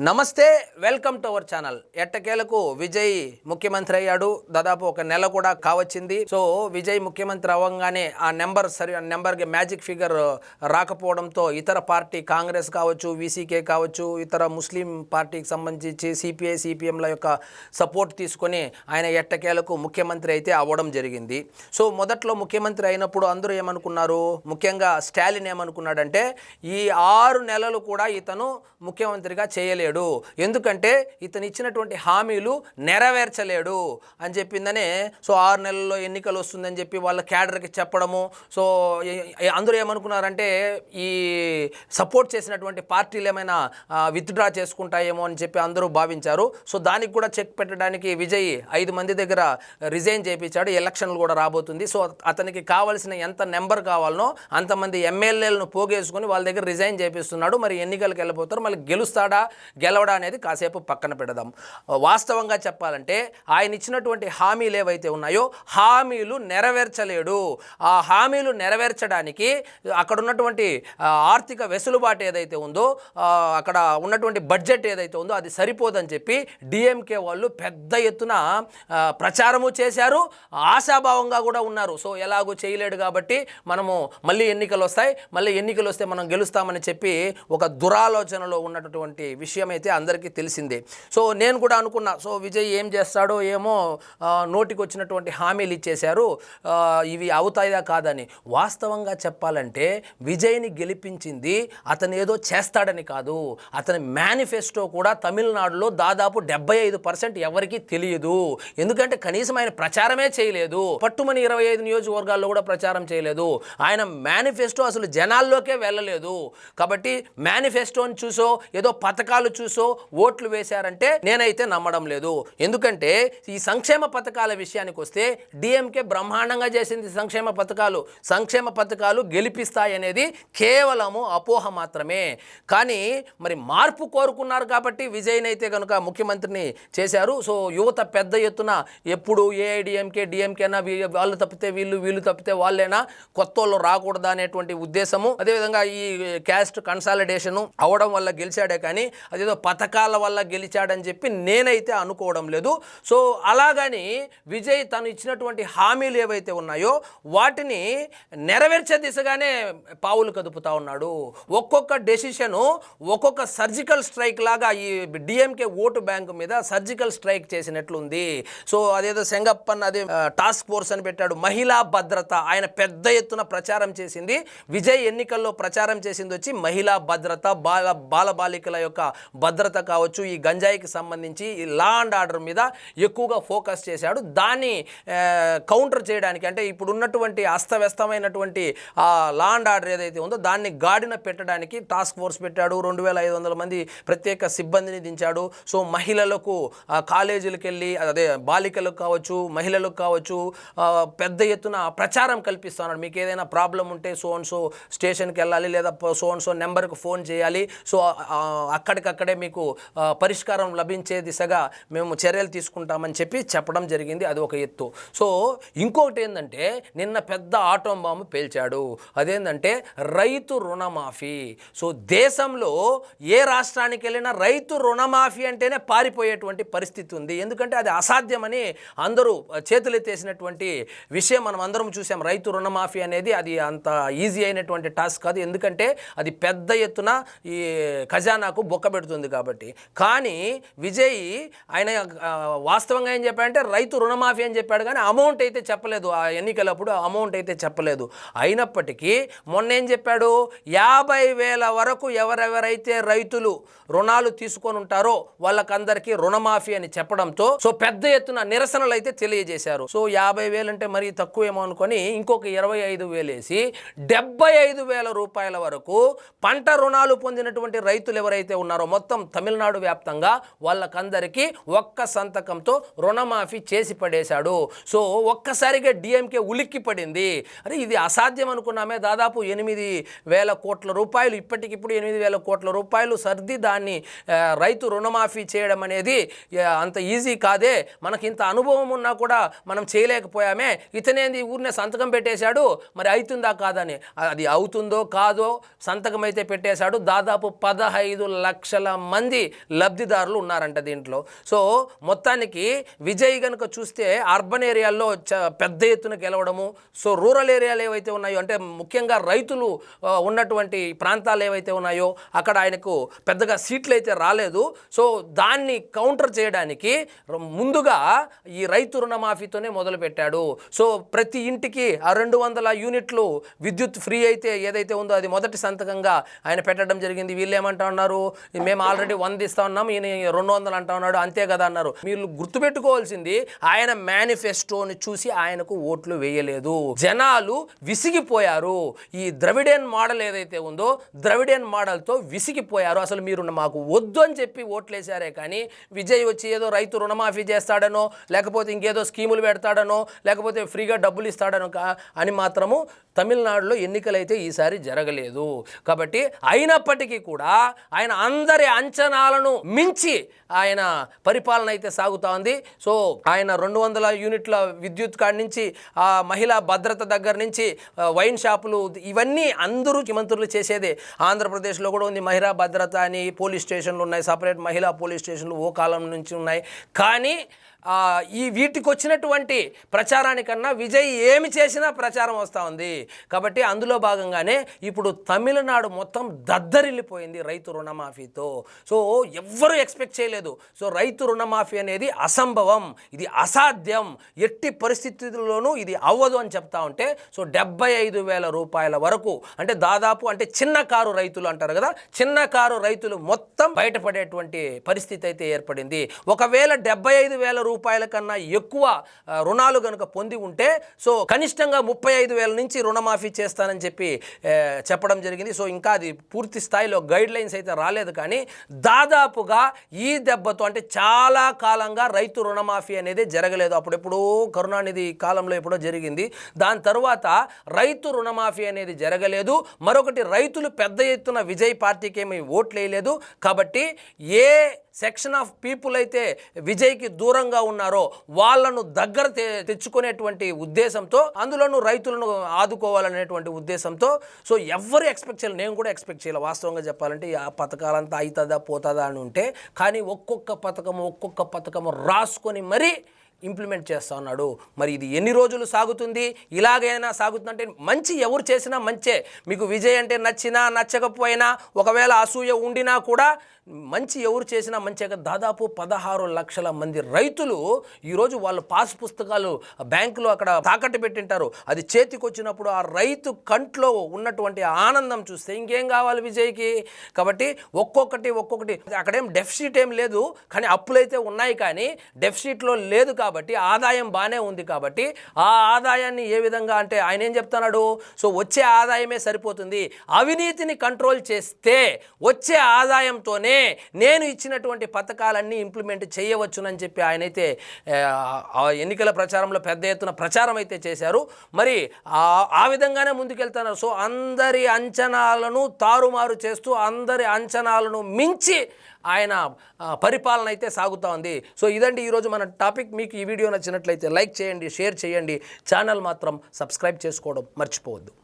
నమస్తే, welcome to our channel. ఎట్టకేలకు విజయ్ ముఖ్యమంత్రి అయ్యాడు. దాదాపు ఒక నెల కూడా కావచ్చింది. సో విజయ్ ముఖ్యమంత్రి అవ్వగానే ఆ నెంబర్కి మ్యాజిక్ ఫిగర్ రాకపోవడంతో ఇతర పార్టీ కాంగ్రెస్ కావచ్చు, వీసీకే కావచ్చు, ఇతర ముస్లిం పార్టీకి సంబంధించి సిపిఐ సిపిఎంల యొక్క సపోర్ట్ తీసుకొని ఆయన ఎట్టకేలకు ముఖ్యమంత్రి అయితే అవ్వడం జరిగింది. సో మొదట్లో ముఖ్యమంత్రి అయినప్పుడు అందరూ ఏమనుకున్నారు, ముఖ్యంగా స్టాలిన్ ఏమనుకున్నాడంటే ఈ 6 నెలలు కూడా ఇతను ముఖ్యమంత్రిగా చేయలేడు, ఎందుకంటే ఇతను ఇచ్చినటువంటి హామీలు నెరవేర్చలేడు అని చెప్పిందనే. సో 6 నెలల్లో ఎన్నికలు వస్తుందని చెప్పి వాళ్ళ క్యాడర్కి చెప్పడము. సో అందరూ ఏమనుకున్నారంటే ఈ సపోర్ట్ చేసినటువంటి పార్టీలు ఏమైనా విత్డ్రా చేసుకుంటాయేమో అని చెప్పి అందరూ భావించారు. సో దానికి కూడా చెక్ పెట్టడానికి విజయ్ 5 మంది దగ్గర రిజైన్ చేయించాడు. ఎలక్షన్లు కూడా రాబోతుంది. సో అతనికి కావాల్సిన ఎంత నెంబర్ కావాలనో అంతమంది ఎమ్మెల్యేలను పోగేసుకొని వాళ్ళ దగ్గర రిజైన్ చేపిస్తున్నాడు. మరి ఎన్నికలకు వెళ్ళిపోతారు, మళ్ళీ గెలుస్తాడా గెలవడా అనేది కాసేపు పక్కన పెడదాం. వాస్తవంగా చెప్పాలంటే ఆయన ఇచ్చినటువంటి హామీలు ఏవైతే ఉన్నాయో హామీలు నెరవేర్చలేడు. ఆ హామీలు నెరవేర్చడానికి అక్కడ ఉన్నటువంటి ఆర్థిక వెసులుబాటు ఏదైతే ఉందో, అక్కడ ఉన్నటువంటి బడ్జెట్ ఏదైతే ఉందో అది సరిపోదని చెప్పి డిఎంకే వాళ్ళు పెద్ద ఎత్తున ప్రచారము చేశారు, ఆశాభావంగా కూడా ఉన్నారు. సో ఎలాగూ చేయలేడు కాబట్టి మనము మళ్ళీ ఎన్నికలు వస్తాయి, మళ్ళీ ఎన్నికలు వస్తే మనం గెలుస్తామని చెప్పి ఒక దురాలోచనలో ఉన్నటువంటి విషయం అయితే అందరికీ తెలిసిందే. సో నేను కూడా అనుకున్నా, సో విజయ్ ఏం చేస్తాడో ఏమో, నోటికి వచ్చినటువంటి హామీలు ఇచ్చేశారు, ఇవి అవుతాయా కాదని. వాస్తవంగా చెప్పాలంటే విజయ్ని గెలిపించింది అతను ఏదో చేస్తాడని కాదు, అతని మేనిఫెస్టో కూడా తమిళనాడులో దాదాపు 75% ఎవరికీ తెలియదు. ఎందుకంటే కనీసం ఆయన ప్రచారమే చేయలేదు. పట్టుమని 25 నియోజకవర్గాల్లో కూడా ప్రచారం చేయలేదు. ఆయన మేనిఫెస్టో అసలు జనాల్లోకే వెళ్ళలేదు. కాబట్టి మేనిఫెస్టోని చూసో ఏదో పథకాలు చూసో ఓట్లు వేశారంటే నేనైతే నమ్మడం లేదు. ఎందుకంటే ఈ సంక్షేమ పథకాల విషయానికి వస్తే డిఎంకే బ్రహ్మాండంగా చేసింది. సంక్షేమ పథకాలు గెలిపిస్తాయనేది కేవలము అపోహ మాత్రమే. కానీ మరి మార్పు కోరుకున్నారు కాబట్టి విజయ్ని అయితే కనుక ముఖ్యమంత్రిని చేశారు. సో యువత పెద్ద ఎత్తున ఎప్పుడు ఏఐడిఎంకే డిఎంకేనా, వాళ్ళు తప్పితే వీళ్ళు తప్పితే వాళ్ళేనా, కొత్త వాళ్ళు రాకూడదా అనేటువంటి ఉద్దేశము. అదేవిధంగా ఈ క్యాస్ట్ కన్సాలిడేషను అవడం వల్ల గెలిచాడే కానీ అదేదో పథకాల వల్ల గెలిచాడని చెప్పి నేనైతే అనుకోవడం లేదు. సో అలాగని విజయ్ తను ఇచ్చినటువంటి హామీలు ఏవైతే ఉన్నాయో వాటిని నెరవేర్చే దిశగానే పావులు కదుపుతా ఉన్నాడు. ఒక్కొక్క డెసిషను ఒక్కొక్క సర్జికల్ స్ట్రైక్ లాగా ఈ డిఎంకే ఓటు బ్యాంకు మీద సర్జికల్ స్ట్రైక్ చేసినట్లుంది. సో అదేదో సెంగప్పన్ అదే టాస్క్ ఫోర్స్ అని పెట్టాడు. మహిళా భద్రత ఆయన పెద్ద ఎత్తున ప్రచారం చేసింది. విజయ్ ఎన్నికల్లో ప్రచారం చేసింది వచ్చి మహిళా భద్రత, బాలబాలికల యొక్క భద్రత కావచ్చు, ఈ గంజాయికి సంబంధించి ఈ లా అండ్ ఆర్డర్ మీద ఎక్కువగా ఫోకస్ చేశాడు. దాన్ని కౌంటర్ చేయడానికి, అంటే ఇప్పుడు ఉన్నటువంటి అస్తవ్యస్తమైనటువంటి లా అండ్ ఆర్డర్ ఏదైతే ఉందో దాన్ని గాడిన పెట్టడానికి టాస్క్ ఫోర్స్ పెట్టాడు. 2500 మంది ప్రత్యేక సిబ్బందిని దించాడు. సో మహిళలకు కాలేజీలకు వెళ్ళి, అదే బాలికలకు కావచ్చు, మహిళలకు కావచ్చు, పెద్ద ఎత్తున ప్రచారం కల్పిస్తున్నాడు. మీకు ఏదైనా ప్రాబ్లం ఉంటే సో అండ్ సో స్టేషన్కి వెళ్ళాలి, లేదా సో అండ్ సో నెంబర్కి ఫోన్ చేయాలి. సో అక్కడికక్కడే మీకు పరిష్కారం లభించే దిశగా మేము చర్యలు తీసుకుంటామని చెప్పి చెప్పడం జరిగింది. అది ఒక ఎత్తు. సో ఇంకొకటి ఏంటంటే నిన్న పెద్ద ఆటం బాంబు పేల్చాడు. అదేంటంటే రైతు రుణమాఫీ. సో దేశంలో ఏ రాష్ట్రానికి వెళ్ళినా రైతు రుణమాఫీ అంటేనే పారిపోయేటువంటి పరిస్థితి ఉంది. ఎందుకంటే అది అసాధ్యమని అందరూ చేతులెత్తేసినటువంటి విషయం మనం అందరం చూసాం. రైతు రుణమాఫీ అనేది అది అంత ఈజీ అయినటువంటి టాస్క్ కాదు. ఎందుకంటే అది పెద్ద ఎత్తున ఈ ఖజానాకు బొక్క పెడుతుంది కాబట్టి. కానీ విజయ్ ఆయన వాస్తవంగా ఏం చెప్పాడంటే రైతు రుణమాఫీ అని చెప్పాడు, కానీ అమౌంట్ అయితే చెప్పలేదు. ఆ ఎన్నికలప్పుడు అమౌంట్ అయితే చెప్పలేదు. అయినప్పటికీ మొన్న ఏం చెప్పాడు, 50,000 వరకు ఎవరెవరైతే రైతులు రుణాలు తీసుకొని ఉంటారో వాళ్ళకందరికీ రుణమాఫీ అని చెప్పడంతో సో పెద్ద ఎత్తున నిరసనలు అయితే తెలియజేశారు. సో 50,000 అంటే మరీ తక్కువేమో అనుకొని ఇంకొక 25,000 వేసి 75,000 రూపాయల వరకు పంట రుణాలు పొందినటువంటి రైతులు ఎవరైతే ఉన్నారో మొత్తం తమిళనాడు వ్యాప్తంగా వాళ్ళకందరికీ ఒక్క సంతకంతో రుణమాఫీ చేసి పడేశాడు. సో ఒక్కసారిగా డిఎంకే ఉలిక్కి పడింది. అరే ఇది అసాధ్యం అనుకున్నామే, దాదాపు 8,000 కోట్ల రూపాయలు, ఇప్పటికిప్పుడు 8,000 కోట్ల రూపాయలు సర్ది దాన్ని రైతు రుణమాఫీ చేయడం అనేది అంత ఈజీ కాదే, మనకి ఇంత అనుభవం ఉన్నా కూడా మనం చేయలేకపోయామే, ఇతనేంది ఊరినే సంతకం పెట్టేశాడు, మరి అవుతుందా కాదని. అది అవుతుందో కాదో సంతకం అయితే పెట్టేశాడు. దాదాపు 15 లక్షల లక్షల మంది లబ్ధిదారులు ఉన్నారంట దీంట్లో. సో మొత్తానికి విజయ్ కనుక చూస్తే అర్బన్ ఏరియాల్లో పెద్ద ఎత్తున గెలవడము, సో రూరల్ ఏరియాలు ఏవైతే ఉన్నాయో అంటే ముఖ్యంగా రైతులు ఉన్నటువంటి ప్రాంతాలు ఏవైతే ఉన్నాయో అక్కడ ఆయనకు పెద్దగా సీట్లు అయితే రాలేదు. సో దాన్ని కౌంటర్ చేయడానికి ముందుగా ఈ రైతు రుణమాఫీతోనే మొదలుపెట్టాడు. సో ప్రతి ఇంటికి ఆ 200 యూనిట్లు విద్యుత్ ఫ్రీ అయితే ఏదైతే ఉందో అది మొదటి సంతకంగా ఆయన పెట్టడం జరిగింది. వీళ్ళు ఏమంటా ఉన్నారు, మేము ఆల్రెడీ 100 ఇస్తా ఉన్నాం, ఈయన 200 అంటా ఉన్నాడు, అంతే కదా అన్నారు. మీరు గుర్తుపెట్టుకోవాల్సింది ఆయన మేనిఫెస్టోని చూసి ఆయనకు ఓట్లు వేయలేదు. జనాలు విసిగిపోయారు. ఈ ద్రవిడియన్ మోడల్ ఏదైతే ఉందో ద్రవిడియన్ మోడల్తో విసిగిపోయారు. అసలు మీరు మాకు వద్దు అని చెప్పి ఓట్లేశారే కానీ విజయ్ వచ్చి ఏదో రైతు రుణమాఫీ చేస్తాడనో లేకపోతే ఇంకేదో స్కీములు పెడతాడనో లేకపోతే ఫ్రీగా డబ్బులు ఇస్తాడనో అని మాత్రము తమిళనాడులో ఎన్నికలైతే ఈసారి జరగలేదు. కాబట్టి అయినప్పటికీ కూడా ఆయన అందరి అంచనాలను మించి ఆయన పరిపాలన అయితే సాగుతూ ఉంది. సో ఆయన 200 యూనిట్ల విద్యుత్ కాడి నుంచి ఆ మహిళా భద్రత దగ్గర నుంచి వైన్ షాపులు ఇవన్నీ అందరూ ముఖ్యమంత్రులు చేసేదే. ఆంధ్రప్రదేశ్లో కూడా ఉంది మహిళా భద్రత అని, పోలీస్ స్టేషన్లు ఉన్నాయి, సపరేట్ మహిళా పోలీస్ స్టేషన్లు ఓ కాలం నుంచి ఉన్నాయి. కానీ ఈ వీటికి వచ్చినటువంటి ప్రచారానికన్నా విజయ్ ఏమి చేసినా ప్రచారం వస్తూ ఉంది. కాబట్టి అందులో భాగంగానే ఇప్పుడు తమిళనాడు మొత్తం దద్దరిల్లిపోయింది రైతు రుణమాఫీతో. సో ఎవ్వరూ ఎక్స్పెక్ట్ చేయలేదు. సో రైతు రుణమాఫీ అనేది అసంభవం, ఇది అసాధ్యం, ఎట్టి పరిస్థితుల్లోనూ ఇది అవ్వదు అని చెప్తా ఉంటే సో 75,000 రూపాయల వరకు అంటే దాదాపు అంటే చిన్న కారు రైతులు అంటారు కదా, చిన్న కారు రైతులు మొత్తం బయటపడేటువంటి పరిస్థితి అయితే ఏర్పడింది. ఒకవేళ 75,000 రూపాయల కన్నా ఎక్కువ రుణాలు కనుక పొంది ఉంటే సో కనిష్టంగా 35,000 నుంచి రుణమాఫీ చేస్తానని చెప్పి చెప్పడం జరిగింది. సో ఇంకా అది పూర్తి స్థాయిలో గైడ్ లైన్స్ అయితే రాలేదు. కానీ దాదాపుగా ఈ దెబ్బతో అంటే చాలా కాలంగా రైతు రుణమాఫీ అనేది జరగలేదు. అప్పుడెప్పుడో కరుణానిధి కాలంలో ఎప్పుడో జరిగింది. దాని తర్వాత రైతు రుణమాఫీ అనేది జరగలేదు. మరొకటి రైతులు పెద్ద ఎత్తున విజయ్ పార్టీకి ఏమీ ఓట్లు వేయలేదు. కాబట్టి ఏ సెక్షన్ ఆఫ్ పీపుల్ అయితే విజయ్కి దూరంగా ఉన్నారో వాళ్ళను దగ్గర తెచ్చుకునేటువంటి ఉద్దేశంతో, అందులోనూ రైతులను ఆదుకోవాలనేటువంటి ఉద్దేశంతో సో ఎవ్వరు ఎక్స్పెక్ట్ చేయాలి, నేను కూడా ఎక్స్పెక్ట్ చేయాలి వాస్తవంగా చెప్పాలంటే ఆ పథకాలంతా అవుతుందా పోతుందా అని ఉంటే. కానీ ఒక్కొక్క పథకము రాసుకొని మరీ ఇంప్లిమెంట్ చేస్తూ ఉన్నాడు. మరి ఇది ఎన్ని రోజులు సాగుతుంది? ఇలాగైనా సాగుతుందంటే మంచి ఎవరు చేసినా మంచే. మీకు విజయ్ అంటే నచ్చినా నచ్చకపోయినా ఒకవేళ అసూయ ఉండినా కూడా మంచి ఎవరు చేసినా మంచిగా. దాదాపు 16 లక్షల మంది రైతులు ఈరోజు వాళ్ళు పాస్ పుస్తకాలు బ్యాంకులో అక్కడ తాకట్టు పెట్టింటారు. అది చేతికి వచ్చినప్పుడు ఆ రైతు కంట్లో ఉన్నటువంటి ఆనందం చూస్తే ఇంకేం కావాలి విజయ్కి. కాబట్టి ఒక్కొక్కటి అక్కడేం డెఫిసిట్ ఏం లేదు, కానీ అప్పులైతే ఉన్నాయి. కానీ డెఫిసిట్లో లేదు కాబట్టి ఆదాయం బాగానే ఉంది. కాబట్టి ఆ ఆదాయాన్ని ఏ విధంగా అంటే ఆయన ఏం చెప్తున్నాడు, సో వచ్చే ఆదాయమే సరిపోతుంది, అవినీతిని కంట్రోల్ చేస్తే వచ్చే ఆదాయంతోనే నేను ఇచ్చినటువంటి పథకాలన్నీ ఇంప్లిమెంట్ చేయవచ్చునని చెప్పి ఆయనైతే ఎన్నికల ప్రచారంలో పెద్ద ఎత్తున ప్రచారం అయితే చేశారు. మరి ఆ విధంగానే ముందుకెళ్తున్నారు. సో అందరి అంచనాలను తారుమారు చేస్తూ అందరి అంచనాలను మించి ఆయన పరిపాలన అయితే సాగుతూ ఉంది. సో ఇదండి ఈరోజు మన టాపిక్. మీకు ఈ వీడియో నచ్చినట్లయితే లైక్ చేయండి, షేర్ చేయండి, ఛానల్ మాత్రం సబ్స్క్రైబ్ చేసుకోవడం మర్చిపోవద్దు.